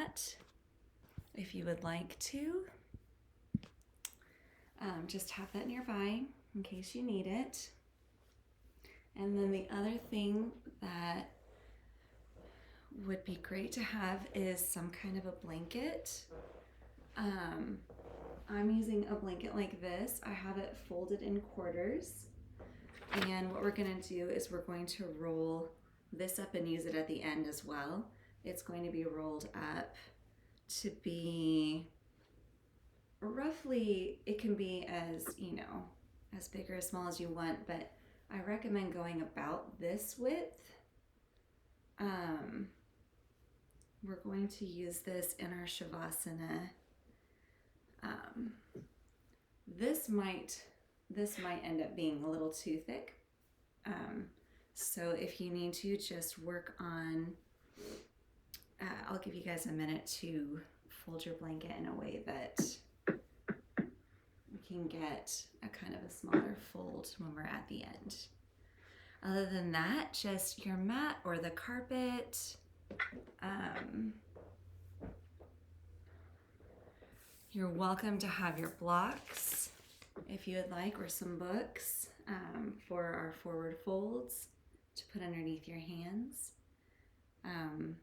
mat if you would like to. Just have that nearby in case you need it. And then the other thing that would be great to have is some kind of a blanket. I'm using a blanket like this. I have it folded in quarters. And what we're gonna do is we're going to roll this up and use it at the end as well. It's going to be rolled up to be roughly, it can be as, as big or as small as you want, but I recommend going about this width. We're going to use this in our Shavasana. This might end up being a little too thick. So if you need to, just work on, I'll give you guys a minute to fold your blanket in a way that we can get a kind of a smaller fold when we're at the end. Other than that, just your mat or the carpet. You're welcome to have your blocks if you would like, or some books for our forward folds to put underneath your hands. I'm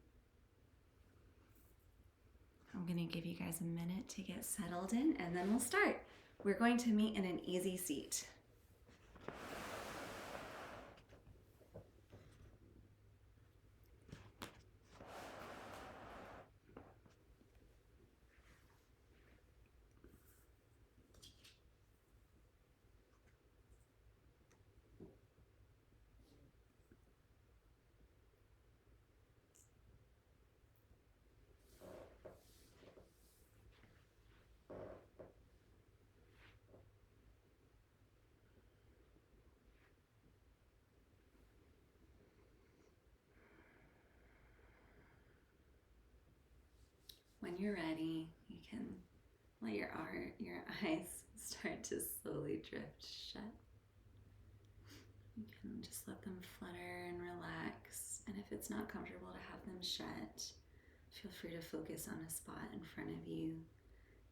going to give you guys a minute to get settled in, and then we'll start. We're going to meet in an easy seat. When you're ready, you can let your eyes start to slowly drift shut. You can just let them flutter and relax. And if it's not comfortable to have them shut, feel free to focus on a spot in front of you.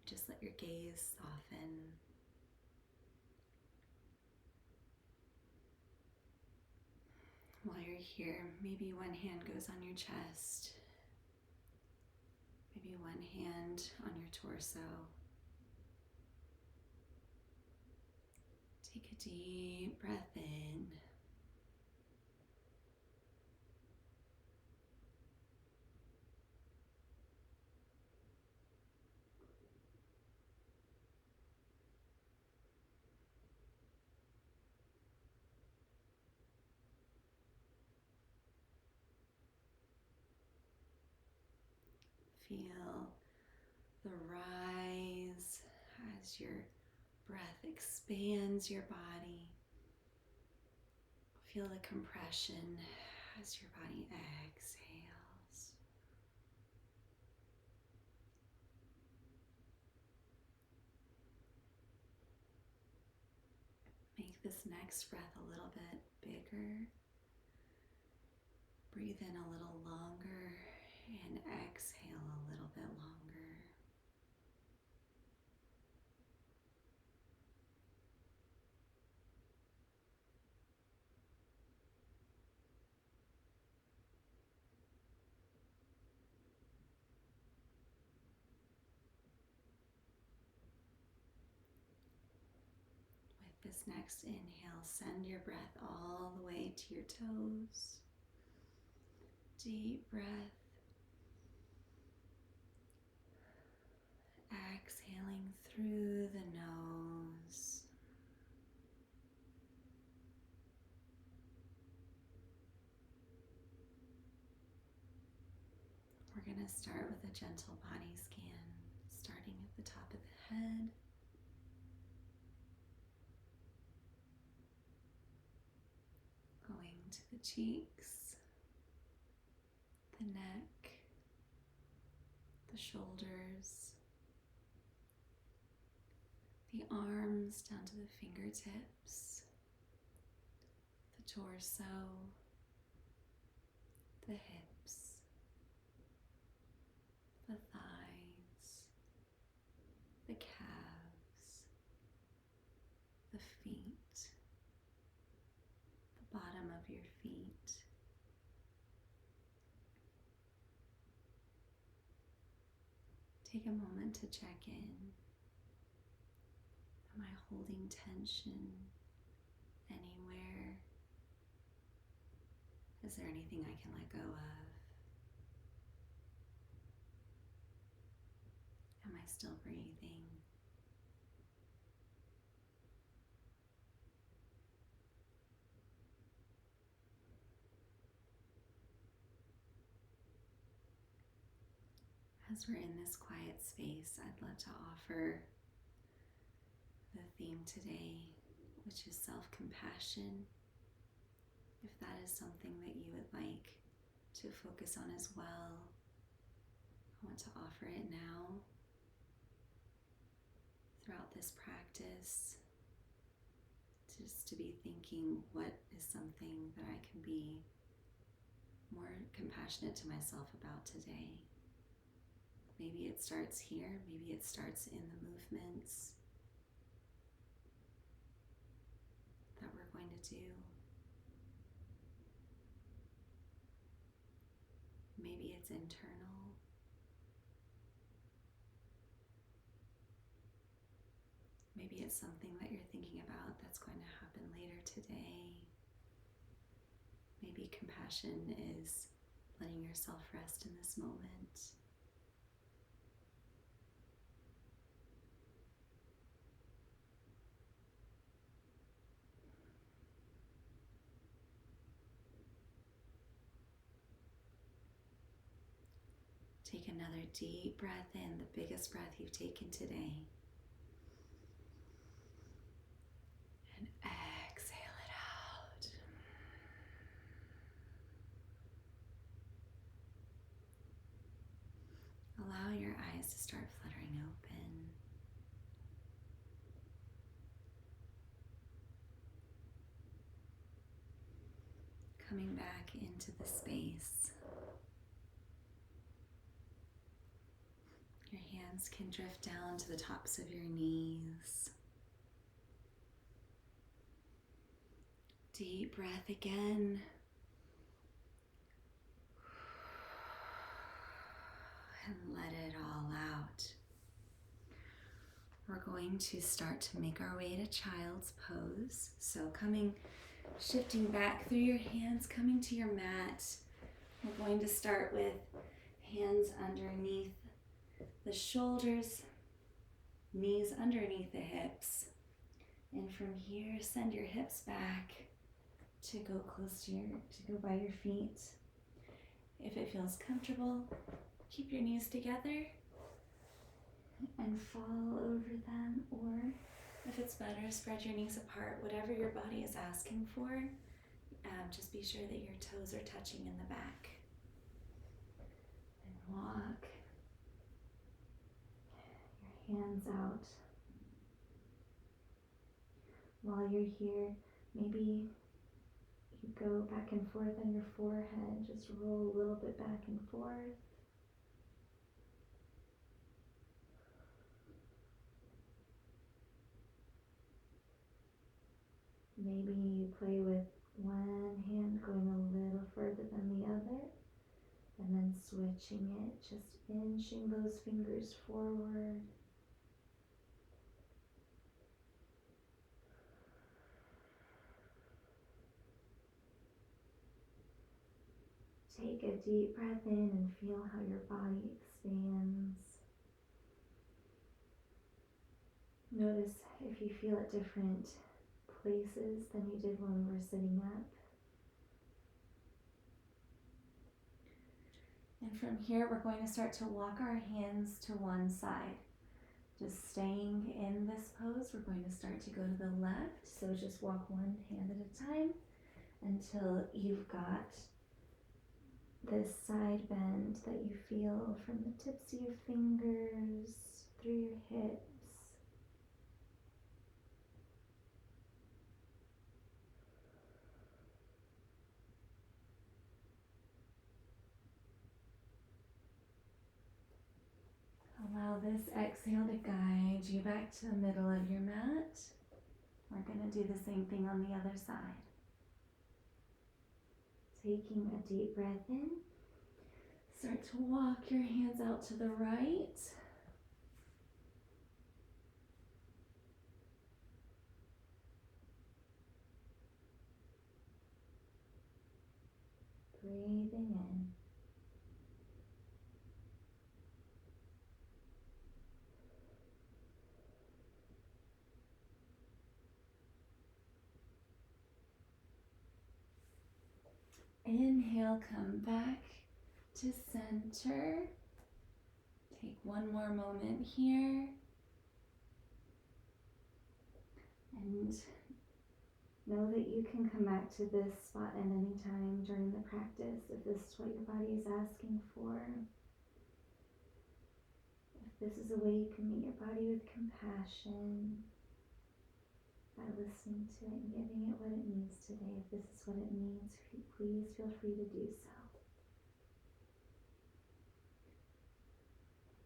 Just let your gaze soften. While you're here, maybe one hand goes on your chest. Maybe one hand on your torso. Take a deep breath in. Feel the rise as your breath expands your body. Feel the compression as your body exhales. Make this next breath a little bit bigger. Breathe in a little longer and exhale a little bit longer. With this next inhale, send your breath all the way to your toes. Deep breath. Exhaling through the nose. We're going to start with a gentle body scan, starting at the top of the head. Going to the cheeks, the neck, the shoulders, the arms down to the fingertips, the torso, the hips, the thighs, the calves, the feet, the bottom of your feet. Take a moment to check in. Am I holding tension anywhere? Is there anything I can let go of? Am I still breathing? As we're in this quiet space, I'd love to offer the theme today, which is self-compassion. If that is something that you would like to focus on as well, I want to offer it now. Throughout this practice, just to be thinking, what is something that I can be more compassionate to myself about today? Maybe it starts here, maybe it starts in the movements that we're going to do. Maybe it's internal. Maybe it's something that you're thinking about that's going to happen later today. Maybe compassion is letting yourself rest in this moment. Take another deep breath in, the biggest breath you've taken today. And exhale it out. Allow your eyes to start fluttering open. Coming back into the space. Your hands can drift down to the tops of your knees. Deep breath again. And let it all out. We're going to start to make our way to child's pose. So shifting back through your hands, coming to your mat. We're going to start with hands underneath the shoulders, knees underneath the hips. And from here, send your hips back to go go by your feet. If it feels comfortable, keep your knees together and fall over them, or if it's better, spread your knees apart, whatever your body is asking for. Just be sure that your toes are touching in the back. And walk your hands out. While you're here, maybe you go back and forth on your forehead, just roll a little bit back and forth. Maybe you play with one hand going a little further than the other, and then switching it, just inching those fingers forward. Take a deep breath in and feel how your body expands. Notice if you feel at different places than you did when we were sitting up. And from here, we're going to start to walk our hands to one side. Just staying in this pose, we're going to start to go to the left. So just walk one hand at a time until you've got this side bend that you feel from the tips of your fingers through your hips. allow this exhale to guide you back to the middle of your mat. We're going to do the same thing on the other side. Taking a deep breath in. Start to walk your hands out to the right. Breathing in. Inhale, come back to center. Take one more moment here. And know that you can come back to this spot at any time during the practice if this is what your body is asking for. If this is a way you can meet your body with compassion by listening to it and giving it what it needs today. If this is what it means, please feel free to do so.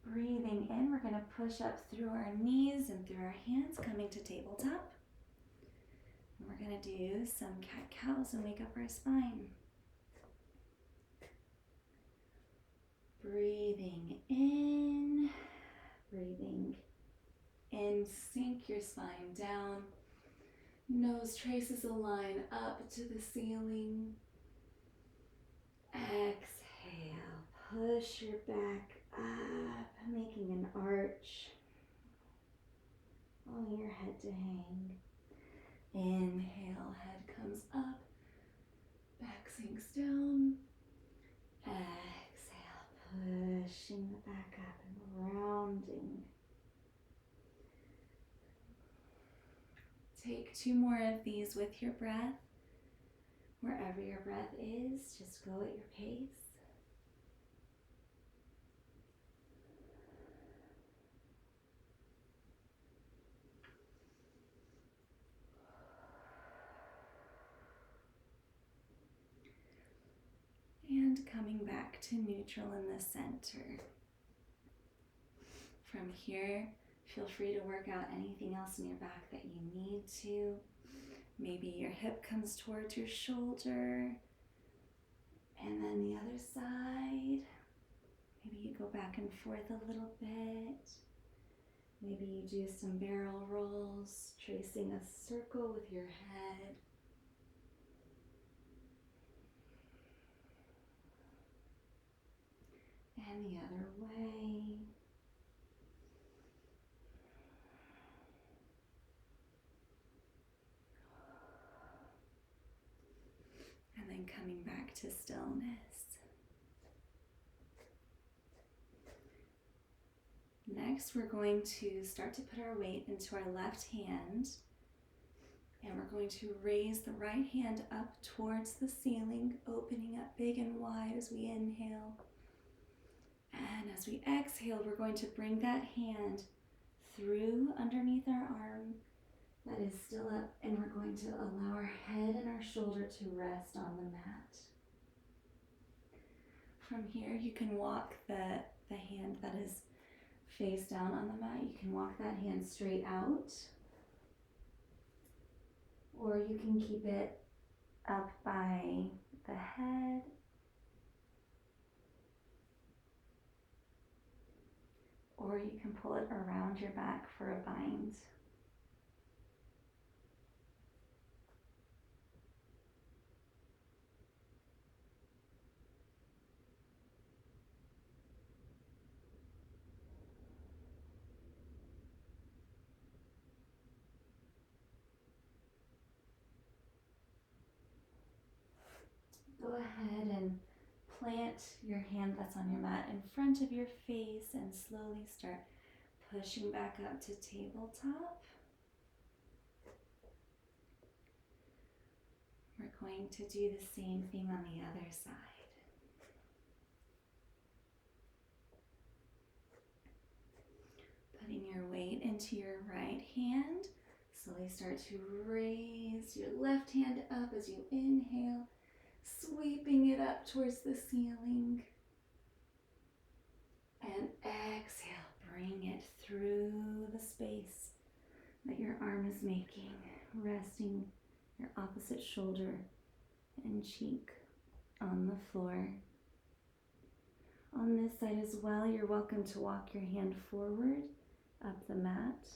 Breathing in, we're going to push up through our knees and through our hands, coming to tabletop. And we're going to do some cat-cows and wake up our spine. Breathing in, sink your spine down. Nose traces a line up to the ceiling. Exhale, push your back up, making an arch. Allow your head to hang. Inhale, head comes up, back sinks down. Exhale, pushing the back up and rounding. Take 2 more of these with your breath. Wherever your breath is, just go at your pace. And coming back to neutral in the center. From here, feel free to work out anything else in your back that you need to. Maybe your hip comes towards your shoulder. And then the other side. Maybe you go back and forth a little bit. Maybe you do some barrel rolls, tracing a circle with your head. And the other way. And then coming back to stillness. Next, we're going to start to put our weight into our left hand. And we're going to raise the right hand up towards the ceiling, opening up big and wide as we inhale. And as we exhale, we're going to bring that hand through underneath our arm that is still up, and we're going to allow our head and our shoulder to rest on the mat. From here, you can walk the hand that is face down on the mat. You can walk that hand straight out, or you can keep it up by the head. Or you can pull it around your back for a bind. Go ahead and plant your hand that's on your mat in front of your face and slowly start pushing back up to tabletop. We're going to do the same thing on the other side. Putting your weight into your right hand. Slowly start to raise your left hand up as you inhale, sweeping it up towards the ceiling. And exhale, bring bring it through the space that your arm is making, resting your opposite shoulder and cheek on the floor. On this side as well, you're welcome to walk your hand forward up the mat,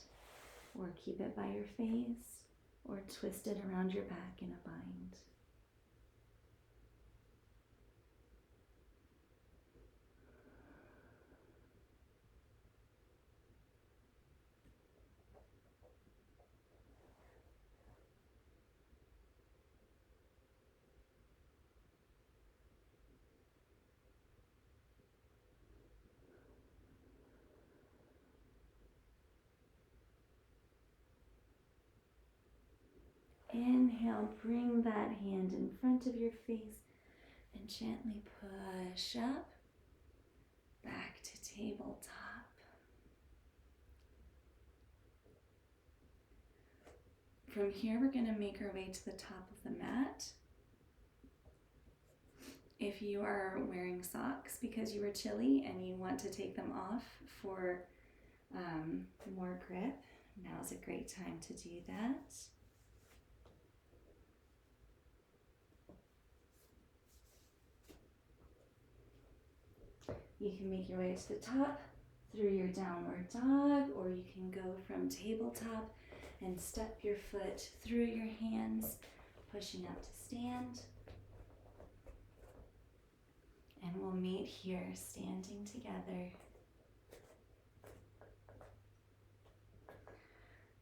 or keep it by your face, or twist it around your back in a bind. Inhale, bring that hand in front of your face and gently push up, back to tabletop. From here, we're going to make our way to the top of the mat. If you are wearing socks because you were chilly and you want to take them off for more grip, now's a great time to do that. You can make your way to the top through your downward dog, or you can go from tabletop and step your foot through your hands, pushing up to stand. And we'll meet here, standing together.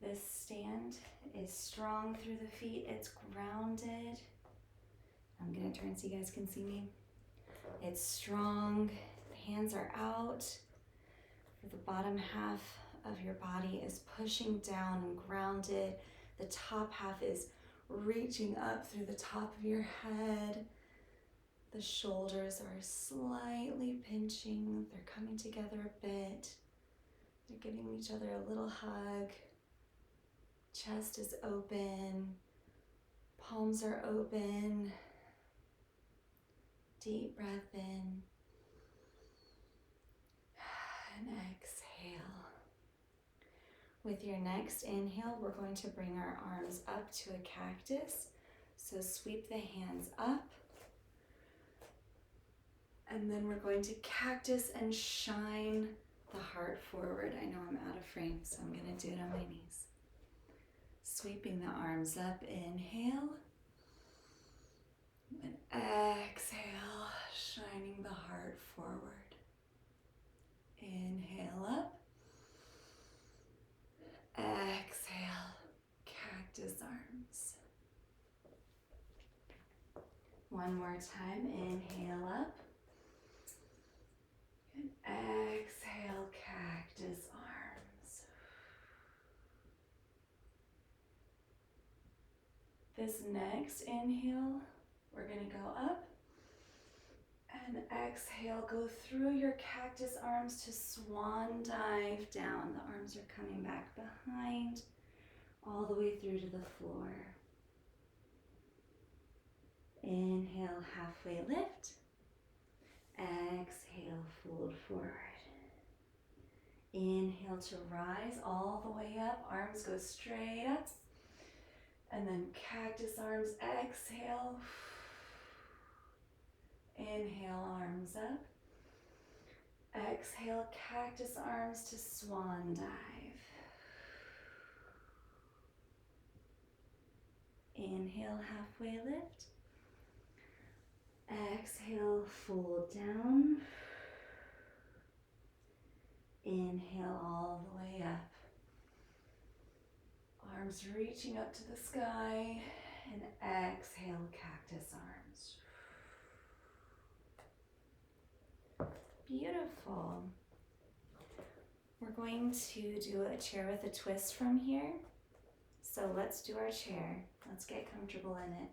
This stand is strong through the feet, it's grounded. I'm gonna turn so you guys can see me. It's strong, hands are out. The bottom half of your body is pushing down and grounded. The top half is reaching up through the top of your head. The shoulders are slightly pinching. They're coming together a bit. They're giving each other a little hug. Chest is open. Palms are open. Deep breath in. And exhale. With your next inhale, we're going to bring our arms up to a cactus. So sweep the hands up. And then we're going to cactus and shine the heart forward. I know I'm out of frame, so I'm going to do it on my knees. Sweeping the arms up, inhale. And exhale, shining the heart forward. Inhale up. Exhale, cactus arms. One more time, inhale up. And exhale, cactus arms. This next inhale, we're going to go up. And exhale, go through your cactus arms to swan dive down. The arms are coming back behind, all the way through to the floor. Inhale, halfway lift. Exhale, fold forward. Inhale to rise all the way up. Arms go straight up. And then cactus arms, exhale. Inhale, arms up. Exhale, cactus arms to swan dive. Inhale, halfway lift. Exhale, fold down. Inhale all the way up. Arms reaching up to the sky. And exhale, cactus arms. Beautiful. We're going to do a chair with a twist from here. So let's do our chair. Let's get comfortable in it.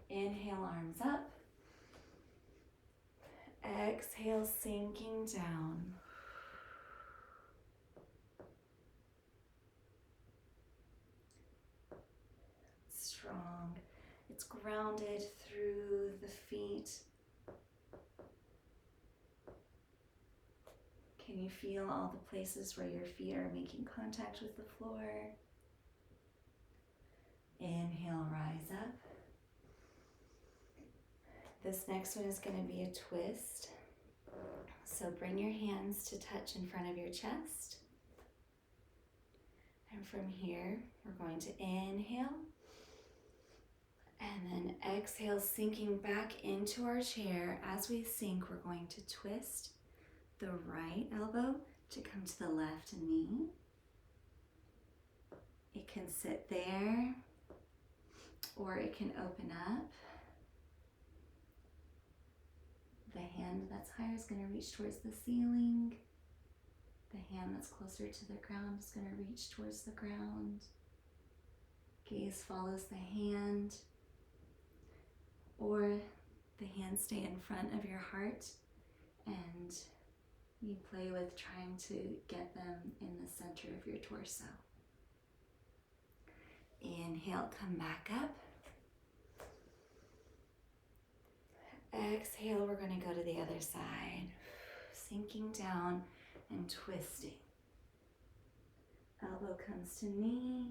Inhale, arms up. Exhale, sinking down. Strong. It's grounded through the feet. Can Can you feel all the places where your feet are making contact with the floor? Inhale, rise up. This next one is going to be a twist. So bring your hands to touch in front of your chest. And from here, we're going to inhale. And then exhale, sinking back into our chair. As we sink, we're going to twist the right elbow to come to the left knee. It can sit there, or it can open up. The hand that's higher is going to reach towards the ceiling. The hand that's closer to the ground is going to reach towards the ground. Gaze follows the hand. Or the hands stay in front of your heart and you play with trying to get them in the center of your torso. Inhale, come back up. Exhale, we're going to go to the other side. Sinking down and twisting. Elbow comes to knee.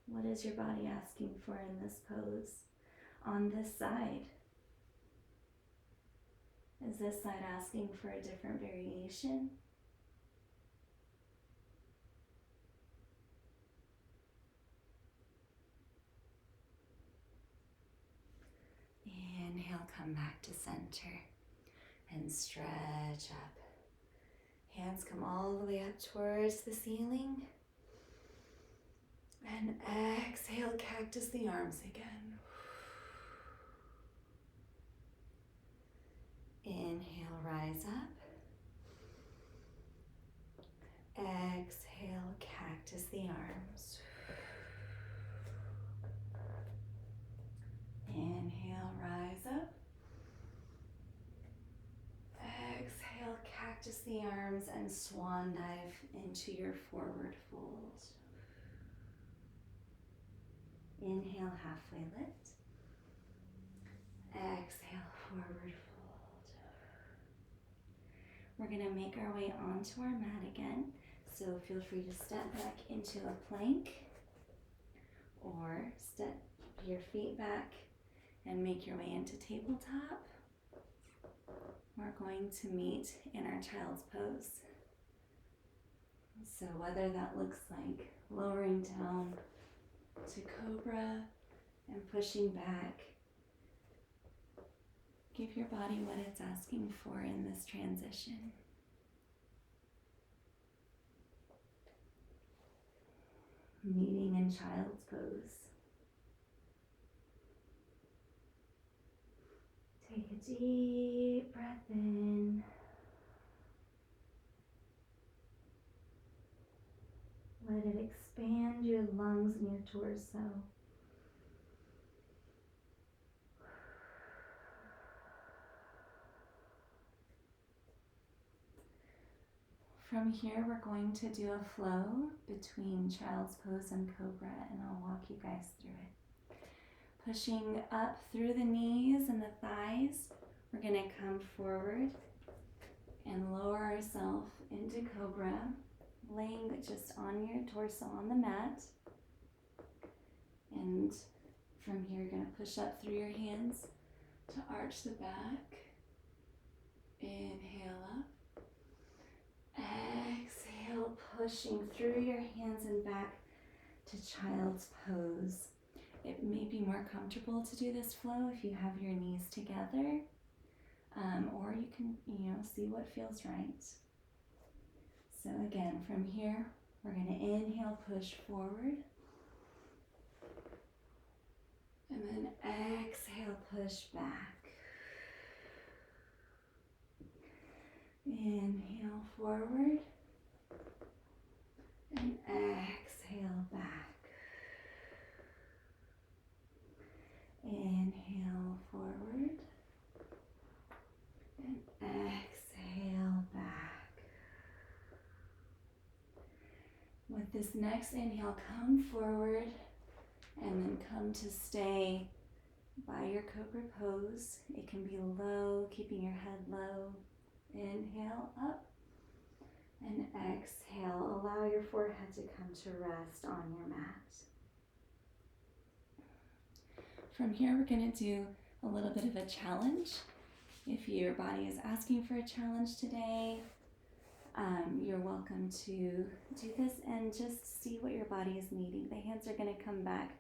What is your body asking for in this pose? On this side, is this side asking for a different variation? Inhale, come back to center and stretch up. Hands come all the way up towards the ceiling. And exhale, cactus the arms again. Inhale, rise up. Exhale, cactus the arms. Inhale, rise up. Exhale, cactus the arms and swan dive into your forward fold. Inhale, halfway lift. Exhale, forward fold. We're going to make our way onto our mat again. So feel free to step back into a plank or step your feet back and make your way into tabletop. We're going to meet in our child's pose. So whether that looks like lowering down to cobra and pushing back, give your body what it's asking for in this transition. Meeting in child's pose. Take a deep breath in. Let it expand your lungs and your torso. From here, we're going to do a flow between child's pose and cobra, and I'll walk you guys through it. Pushing up through the knees and the thighs, we're going to come forward and lower ourselves into cobra, laying just on your torso on the mat. And from here, you're going to push up through your hands to arch the back. Inhale up. Exhale, pushing through your hands and back to child's pose. It may be more comfortable to do this flow if you have your knees together, or you can, see what feels right. So again, from here, we're going to inhale, push forward, and then exhale, push back. Inhale forward and exhale back. Inhale forward and exhale back. With this next inhale, come forward and then come to stay by your cobra pose. It can be low, keeping your head low. Inhale up and exhale. Allow your forehead to come to rest on your mat. From here, we're going to do a little bit of a challenge. If your body is asking for a challenge today, you're welcome to do this and just see what your body is needing. The hands are going to come back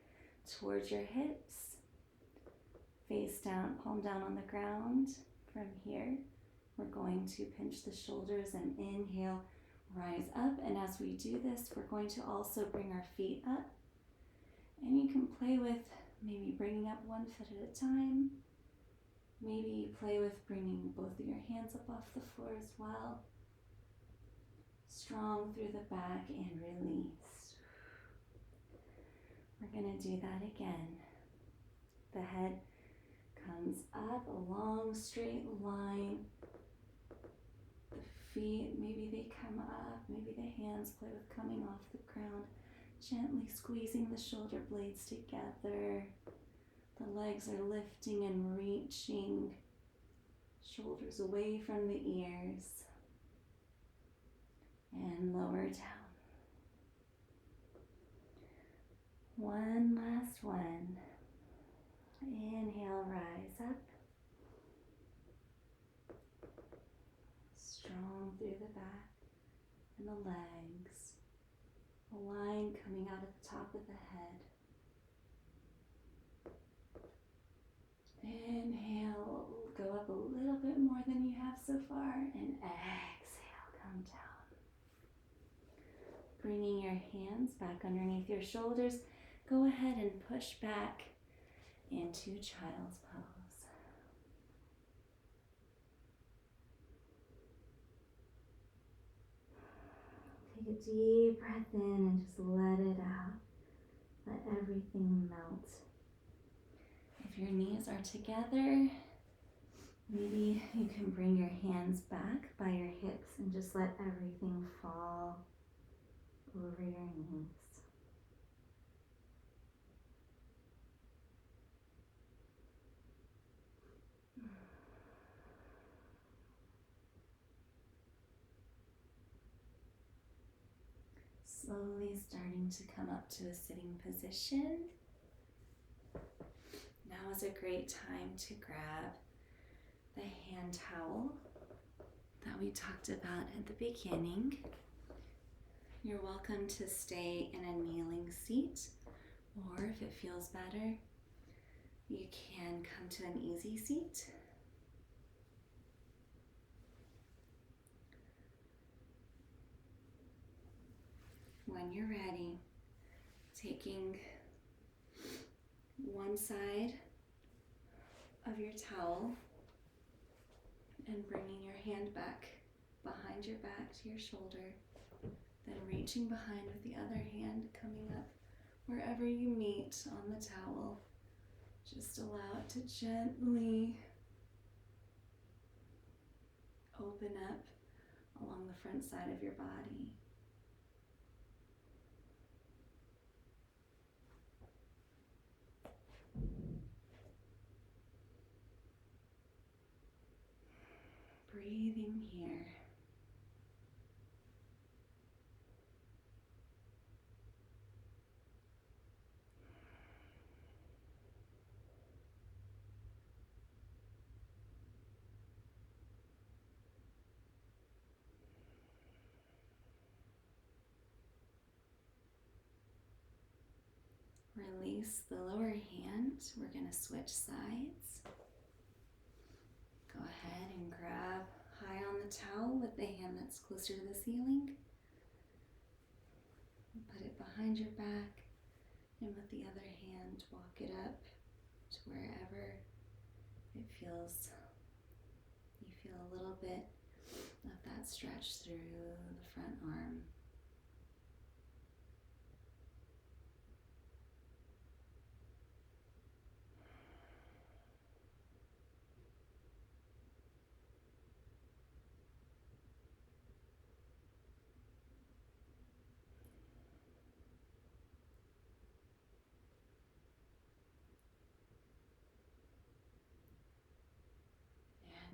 towards your hips, face down, palm down on the ground. From here, we're going to pinch the shoulders and inhale, rise up. And as we do this, we're going to also bring our feet up. And you can play with maybe bringing up one foot at a time. Maybe play with bringing both of your hands up off the floor as well. Strong through the back and release. We're going to do that again. The head comes up a long straight line. The feet, maybe they come up, maybe the hands play with coming off the ground. Gently squeezing the shoulder blades together. The legs are lifting and reaching. Shoulders away from the ears. And lower down. One last one. Inhale, rise up. Strong through the back and the legs. A line coming out at the top of the head. Inhale, go up a little bit more than you have so far, and exhale, come down. Bringing your hands back underneath your shoulders, go ahead and push back into child's pose. Take a deep breath in and just let it out. Let everything melt. If your knees are together, maybe you can bring your hands back by your hips and just let everything fall over your knees. Slowly starting to come up to a sitting position. Now is a great time to grab the hand towel that we talked about at the beginning. You're welcome to stay in a kneeling seat, or if it feels better, you can come to an easy seat. When you're ready, taking one side of your towel and bringing your hand back behind your back to your shoulder, then reaching behind with the other hand, coming up wherever you meet on the towel. Just allow it to gently open up along the front side of your body. Breathing here. Release the lower hand. We're going to switch sides. Go ahead and grab high on the towel with the hand that's closer to the ceiling. Put it behind your back, and with the other hand, walk it up to wherever it feels. You feel a little bit of that stretch through the front arm.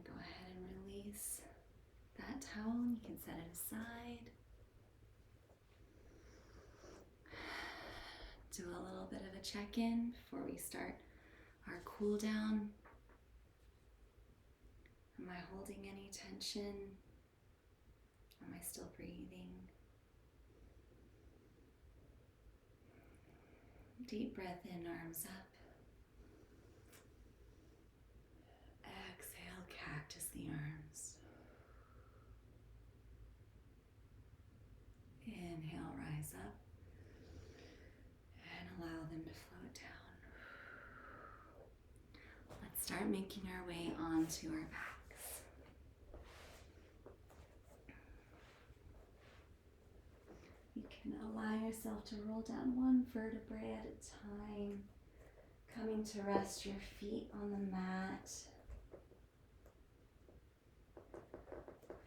Go ahead and release towel. You can set it aside. Do a little bit of a check-in before we start our cool down. Am I holding any tension? Am I still breathing? Deep breath in, arms up. Exhale, cactus the arms. Inhale, rise up. And allow them to float down. Let's start making our way onto our backs. You can allow yourself to roll down one vertebrae at a time, coming to rest your feet on the mat.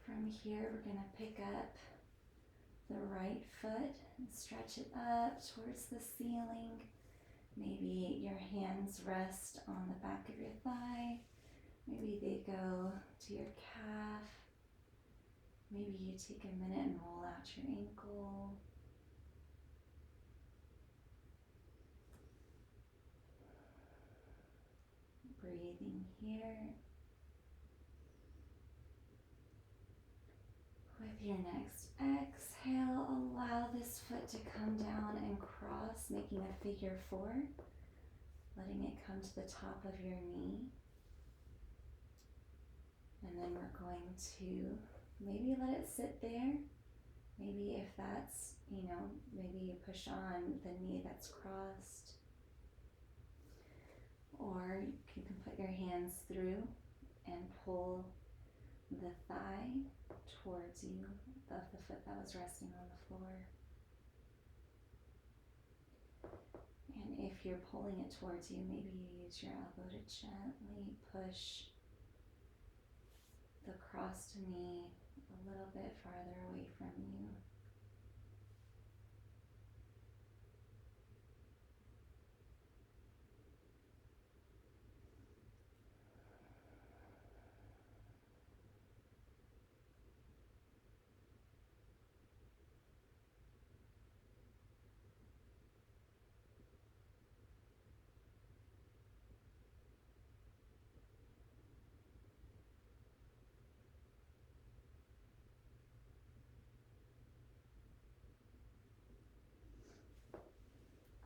From here, we're going to pick up the right foot and stretch it up towards the ceiling. Maybe your hands rest on the back of your thigh. Maybe they go to your calf. Maybe you take a minute and roll out your ankle. Breathing here. With your next exhale, allow this foot to come down and cross, making a figure 4, letting it come to the top of your knee. And then we're going to maybe let it sit there. Maybe if that's, maybe you push on the knee that's crossed. Or you can put your hands through and pull the thigh towards you of the foot that was resting on the floor. And if you're pulling it towards you, maybe you use your elbow to gently push the crossed knee a little bit farther away from you.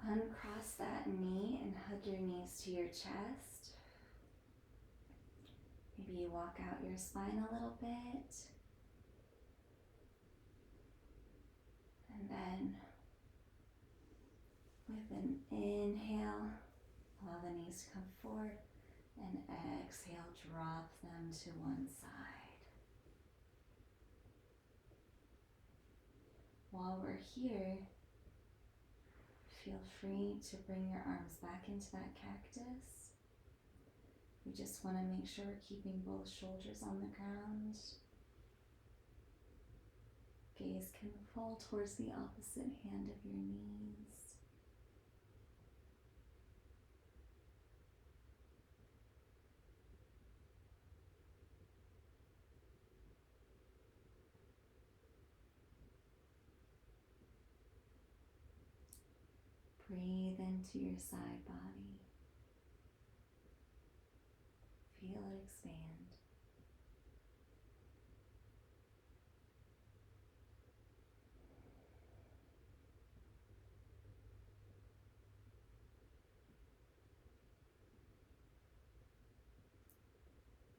Uncross that knee and hug your knees to your chest. Maybe you walk out your spine a little bit. And then with an inhale, allow the knees to come forward, and exhale, drop them to one side. While we're here, feel free to bring your arms back into that cactus. We just want to make sure we're keeping both shoulders on the ground. Gaze can fall towards the opposite hand of your knees. Breathe into your side body. Feel it expand.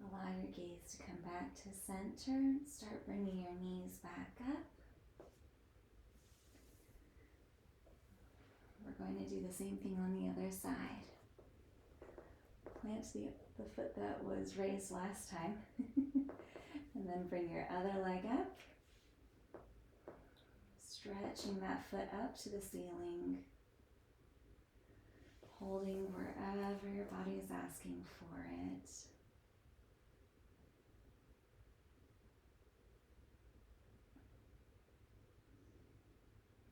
Allow your gaze to come back to center. Start bringing your knees back up. We're going to do the same thing on the other side. Plant the foot that was raised last time. And then bring your other leg up. Stretching that foot up to the ceiling. Holding wherever your body is asking for it.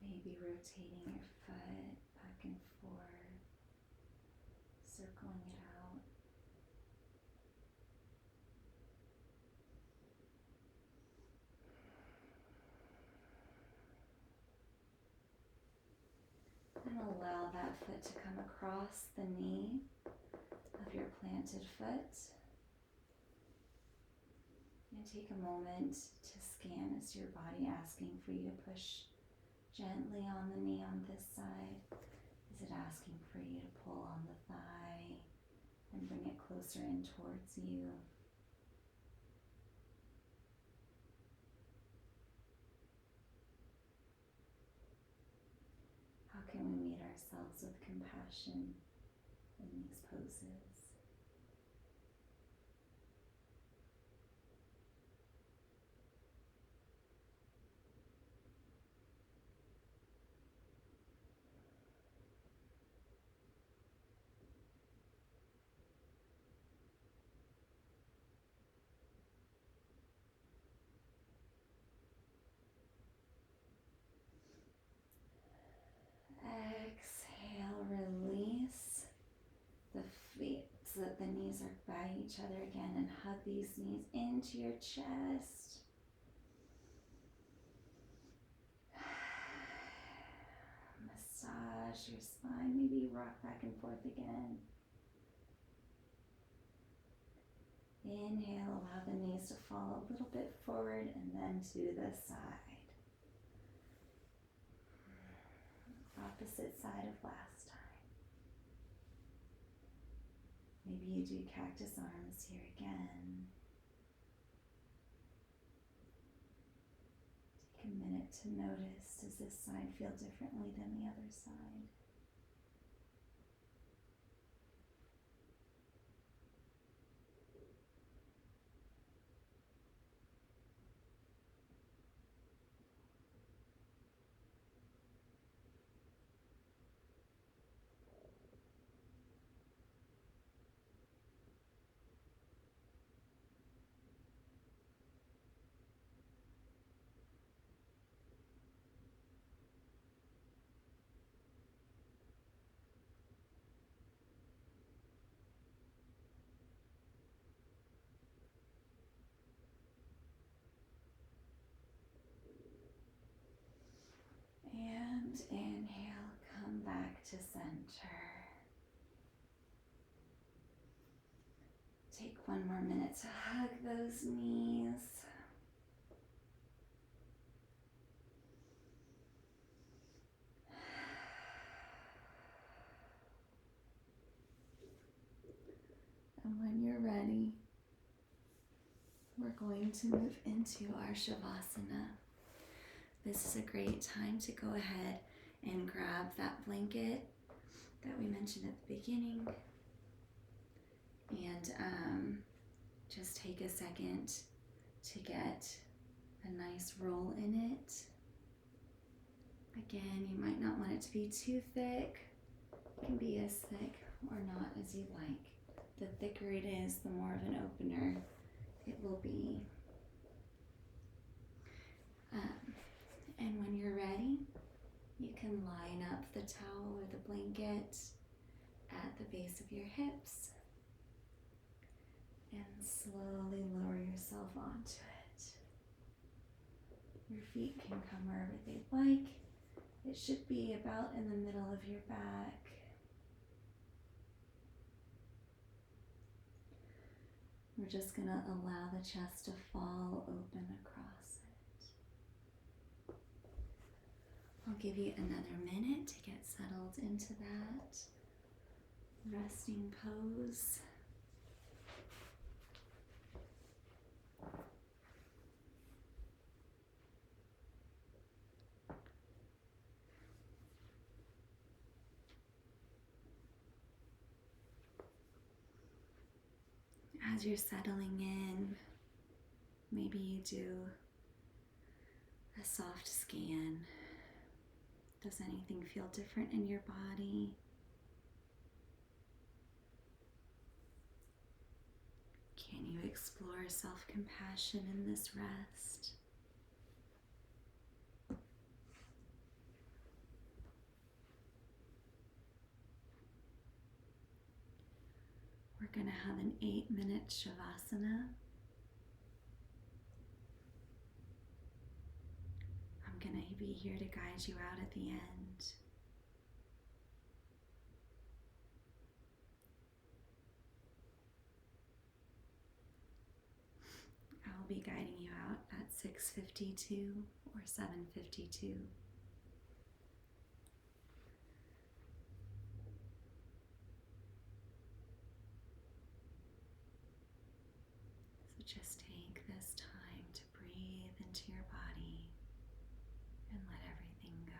Maybe rotating your foot back and forth, circling it out. it to come across the knee of your planted foot. And take a moment to scan, is your body asking for you to push gently on the knee on this side? Is it asking for you to pull on the thigh and bring it closer in towards you? How can we meet ourselves with compassion in these poses? Exhale, release the feet so that the knees are by each other again, and hug these knees into your chest. Massage your spine, maybe rock back and forth again. Inhale, allow the knees to fall a little bit forward and then to the side. Opposite side of last time. Maybe you do cactus arms here again. Take a minute to notice, does this side feel differently than the other side? And inhale, come back to center. Take one more minute to hug those knees. And when you're ready, we're going to move into our Shavasana. This is a great time to go ahead and grab that blanket that we mentioned at the beginning, and just take a second to get a nice roll in it. Again, you might not want it to be too thick. It can be as thick or not as you like. The thicker it is, the more of an opener it will be. And when you're ready, you can line up the towel or the blanket at the base of your hips and slowly lower yourself onto it. Your feet can come wherever they'd like. It should be about in the middle of your back. We're just going to allow the chest to fall open across it. I'll give you another minute to get settled into that resting pose. As you're settling in, maybe you do a soft scan. Does anything feel different in your body? Can you explore self-compassion in this rest? We're going to have an 8-minute Shavasana. I'm going to be here to guide you out at the end. be guiding you out at 6:52 or 7:52. So just take this time to breathe into your body and let everything go.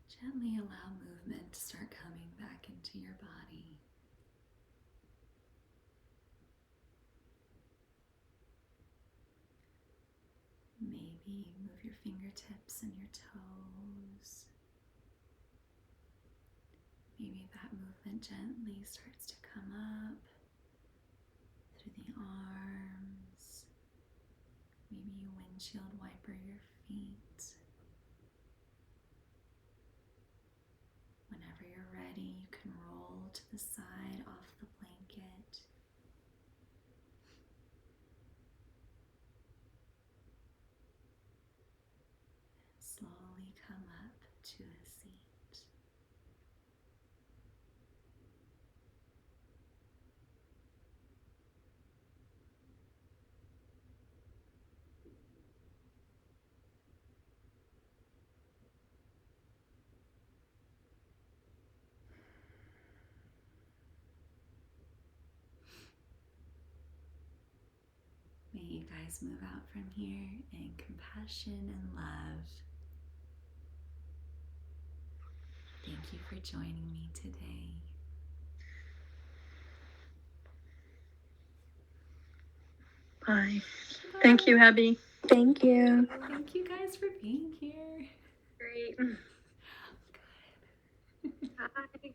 Gently allow movement to start coming back into your body. Maybe move your fingertips and your toes. Maybe that movement gently starts to come up through the arms. Maybe you windshield wiper your feet. Whenever you're ready, you can roll to the side off the blanket. Slowly come up to a seat. May you guys move out from here in compassion and love. Thank you for joining me today. Bye. Thank you, Abby. Thank you. Thank you guys for being here. Great. Good. Bye.